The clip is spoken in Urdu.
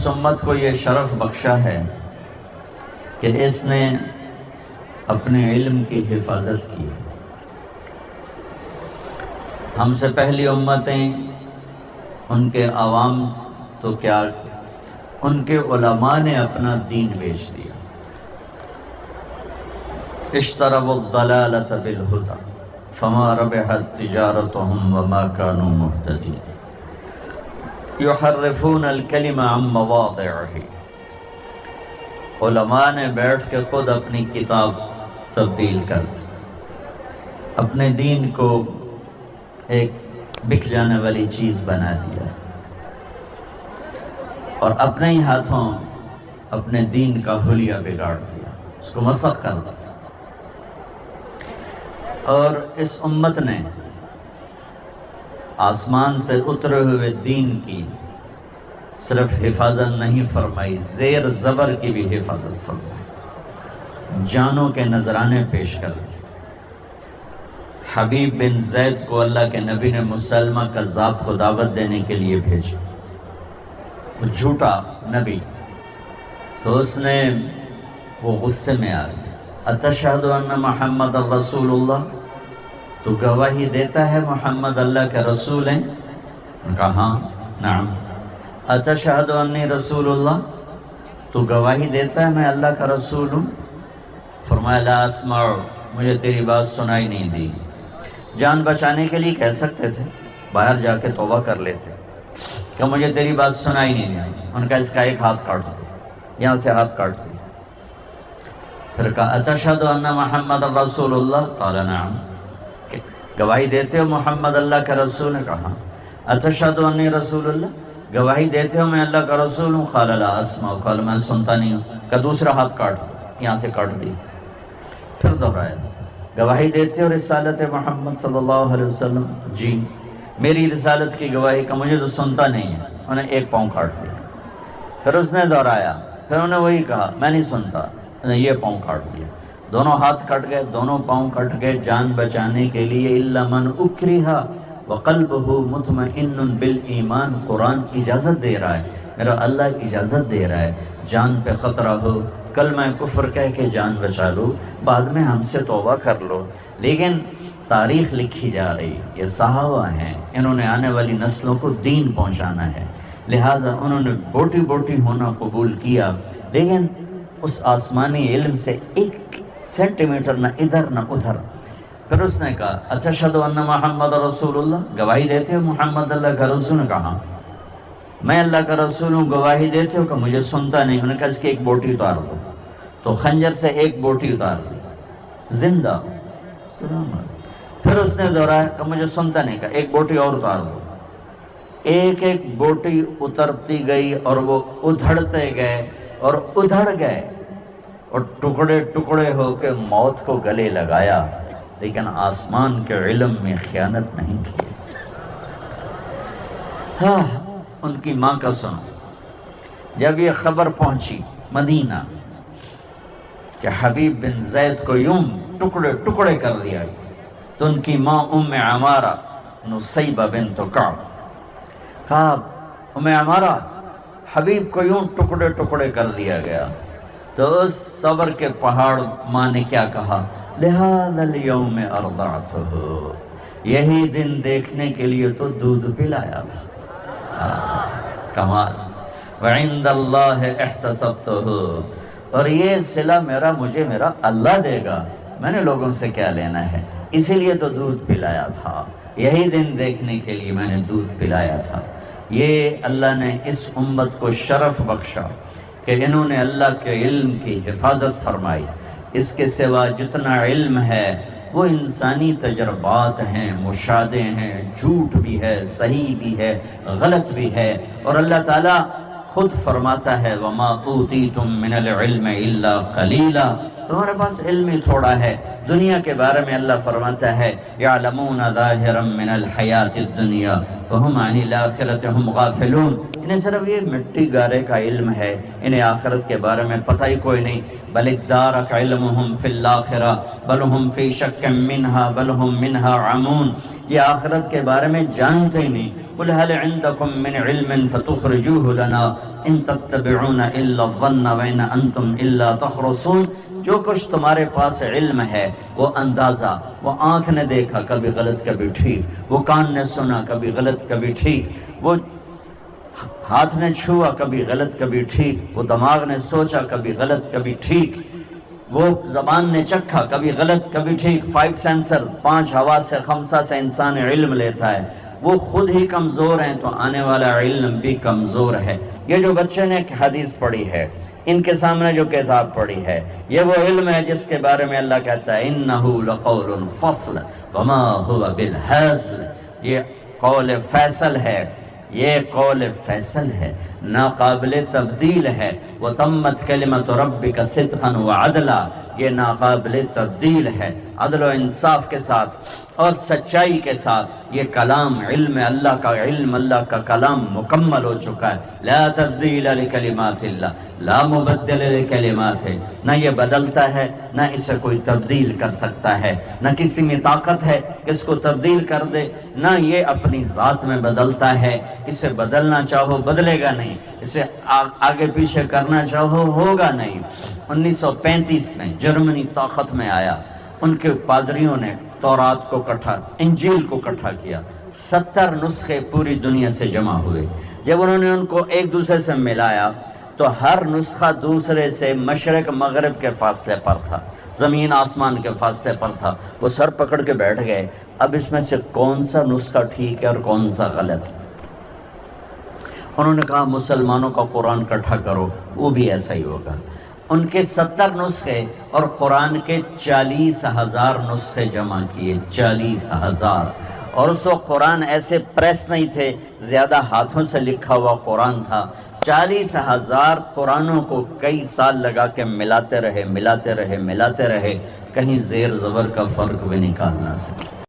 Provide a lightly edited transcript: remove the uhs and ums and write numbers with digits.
اس امت کو یہ شرف بخشا ہے کہ اس نے اپنے علم کی حفاظت کی۔ ہم سے پہلی امتیں، ان کے عوام تو کیا، ان کے علماء نے اپنا دین بیچ دیا۔ اشتروا الضلالۃ بالہدی فما ربحت تجارتهم وما كانوا مہتدین یحرفون الکلم عن مواضعہ۔ علماء نے بیٹھ کے خود اپنی کتاب تبدیل کر دی، اپنے دین کو ایک بک جانے والی چیز بنا دیا، اور اپنے ہی ہاتھوں اپنے دین کا حلیہ بگاڑ دیا، اس کو مسخ کر دیا۔ اور اس امت نے آسمان سے اترے ہوئے دین کی صرف حفاظت نہیں فرمائی، زیر زبر کی بھی حفاظت فرمائی، جانوں کے نذرانے پیش کر دی۔ حبیب بن زید کو اللہ کے نبی نے مسلمہ کذاب کو دعوت دینے کے لیے بھیجا، وہ جھوٹا نبی، تو اس نے وہ غصے میں آ گیا، اتشہد ان محمد الرسول اللہ، تو گواہی دیتا ہے محمد اللہ کے رسول ہیں؟ انہوں نے کہا ہاں نعم۔ اتشہد انی رسول اللہ، تو گواہی دیتا ہے میں اللہ کا رسول ہوں؟ فرمایا لا اسمع، مجھے تیری بات سنائی نہیں دی۔ جان بچانے کے لیے کہہ سکتے تھے، باہر جا کے توبہ کر لیتے کہ مجھے تیری بات سنائی نہیں دی۔ ان کا اس کا ایک ہاتھ کاٹ دو، یہاں سے ہاتھ کاٹ دو۔ پھر کہا اتشہد ان محمد رسول اللہ، قال نعم، گواہی دیتے ہو محمد اللہ کا رسول؟ نے کہا اتشہد انی رسول اللہ، گواہی دیتے ہو میں اللہ کا رسول ہوں؟ قال لا اسمع، قال میں سنتا نہیں ہوں۔ کہ دوسرا ہاتھ کاٹ دو، یہاں سے کاٹ دی۔ پھر دہرایا گواہی دیتے ہو رسالت محمد صلی اللہ علیہ وسلم؟ جی، میری رسالت کی گواہی کا مجھے تو سنتا نہیں ہے۔ انہیں ایک پاؤں کاٹ دیا۔ پھر اس نے دہرایا، پھر انہیں وہی کہا میں نہیں سنتا، انہیں یہ پاؤں کاٹ دیا۔ دونوں ہاتھ کٹ گئے، دونوں پاؤں کٹ گئے جان بچانے کے لیے۔ الا من اکرہ وقلبہ مطمئن بالایمان، قرآن اجازت دے رہا ہے، میرا اللہ اجازت دے رہا ہے، جان پہ خطرہ ہو کلمہ کفر کہہ کے جان بچا لو، بعد میں ہم سے توبہ کر لو۔ لیکن تاریخ لکھی جا رہی، یہ صحابہ ہیں، انہوں نے آنے والی نسلوں کو دین پہنچانا ہے، لہٰذا انہوں نے بوٹی بوٹی ہونا قبول کیا، لیکن اس آسمانی علم سے ایک سینٹی میٹر نہ ادھر نہ ادھر۔ پھر اس نے کہا اتشہد ان محمد رسول اللہ، گواہی دیتے ہو محمد اللہ کا رسول؟ نے کہا میں اللہ کا رسول ہوں، گواہی دیتے ہو؟ کہ مجھے سنتا نہیں۔ انہوں نے کہا اس کی ایک بوٹی اتار دو، تو خنجر سے ایک بوٹی اتار دی، زندہ۔ پھر اس نے دہرایا کہ مجھے سنتا نہیں، کہا ایک بوٹی اور اتار دو۔ ایک ایک بوٹی اترتی گئی اور وہ ادھڑتے گئے اور ادھڑ گئے، اور ٹکڑے ٹکڑے ہو کے موت کو گلے لگایا، لیکن آسمان کے علم میں خیانت نہیں کی۔ ہاں، ان کی ماں کا سنو، جب یہ خبر پہنچی مدینہ کہ حبیب بن زید کو یوں ٹکڑے ٹکڑے کر دیا، تو ان کی ماں ام عمارہ نصیبہ بنت کعب، کہا ام عمارہ حبیب کو یوں ٹکڑے ٹکڑے کر دیا گیا۔ تو اس صبر کے پہاڑ ماں نے کیا کہا، لہذا اليوم ارضعتہ، یہی دن دیکھنے کے لیے تو دودھ پلایا تھا۔ کمال، وعند اللہ احتسبتہ، اور یہ صلہ مجھے میرا اللہ دے گا، میں نے لوگوں سے کیا لینا ہے، اسی لیے تو دودھ پلایا تھا، یہی دن دیکھنے کے لیے میں نے دودھ پلایا تھا۔ یہ اللہ نے اس امت کو شرف بخشا کہ انہوں نے اللہ کے علم کی حفاظت فرمائی۔ اس کے سوا جتنا علم ہے وہ انسانی تجربات ہیں، مشاہدے ہیں، جھوٹ بھی ہے، صحیح بھی ہے، غلط بھی ہے، اور اللہ تعالیٰ خود فرماتا ہے وَمَا أُوتِيتُم مِّنَ الْعِلْمِ إِلَّا قَلِيلًا، تمہارے پاس علم ہی تھوڑا ہے۔ دنیا کے بارے میں اللہ فرماتا ہے یعلمون ظاہرا من الحیات الدنیا وہم عن الآخرۃ ہم غافلون، انہیں صرف یہ مٹی گارے کا علم ہے، انہیں آخرت کے بارے میں پتہ ہی کوئی نہیں۔ بل ادارک علمہم فی الآخرہ بل ہم فی شک منہا بل ہم منہا عمون، یہ آخرت کے بارے میں جانتے ہی نہیں۔ قل هل عندکم من علم فتخرجوه لنا ان تتبعون الا الظن وان انتم الا تخرصون، جو کچھ تمہارے پاس علم ہے وہ اندازہ، وہ آنکھ نے دیکھا کبھی غلط کبھی ٹھیک، وہ کان نے سنا کبھی غلط کبھی ٹھیک، وہ ہاتھ نے چھوا کبھی غلط کبھی ٹھیک، وہ دماغ نے سوچا کبھی غلط کبھی ٹھیک، وہ زبان نے چکھا کبھی غلط کبھی ٹھیک۔ 5 سینسر، 5 حواس خمسہ سے انسان علم لیتا ہے، وہ خود ہی کمزور ہیں تو آنے والا علم بھی کمزور ہے۔ یہ جو بچے نے ایک حدیث پڑھی ہے، ان کے سامنے جو کتاب پڑھی ہے، یہ وہ علم ہے جس کے بارے میں اللہ کہتا ہے انَّهُ لَقَوْلٌ فَصْلٌ وَمَا هُوَ بِالْهَزْلِ، یہ قول فیصل ہے، یہ قول فیصل ہے، ناقابل تبدیل ہے۔ وَتَمَّتْ كَلِمَةُ رَبِّكَ صِدْقًا وَعَدْلًا، یہ ناقابل تبدیل ہے، عدل و انصاف کے ساتھ اور سچائی کے ساتھ۔ یہ کلام علم اللہ کا کلام مکمل ہو چکا ہے۔ لا تبدیل لکلمات اللہ، لا مبدل لکلمات، نہ یہ بدلتا ہے نہ اسے کوئی تبدیل کر سکتا ہے، نہ کسی میں طاقت ہے کہ اس کو تبدیل کر دے، نہ یہ اپنی ذات میں بدلتا ہے، اسے بدلنا چاہو بدلے گا نہیں، اسے آگے پیچھے کرنا چاہو ہوگا نہیں۔ 1935 میں جرمنی طاقت میں آیا، ان کے پادریوں نے تورات کو انجیل کو اکٹھا کیا، 70 نسخے پوری دنیا سے جمع ہوئے۔ جب انہوں نے ان کو ایک دوسرے سے ملایا تو ہر نسخہ دوسرے سے مشرق مغرب کے فاصلے پر تھا، زمین آسمان کے فاصلے پر تھا۔ وہ سر پکڑ کے بیٹھ گئے، اب اس میں سے کون سا نسخہ ٹھیک ہے اور کون سا غلط۔ انہوں نے کہا مسلمانوں کا قرآن اکٹھا کرو، وہ بھی ایسا ہی ہوگا۔ ان کے 70 نسخے اور قرآن کے 40,000 نسخے جمع کیے، 40,000۔ اور اس وقت قرآن ایسے پریس نہیں تھے، زیادہ ہاتھوں سے لکھا ہوا قرآن تھا۔ 40,000 قرآنوں کو کئی سال لگا کے ملاتے رہے، کہیں زیر زبر کا فرق بھی نکال نہ سکے۔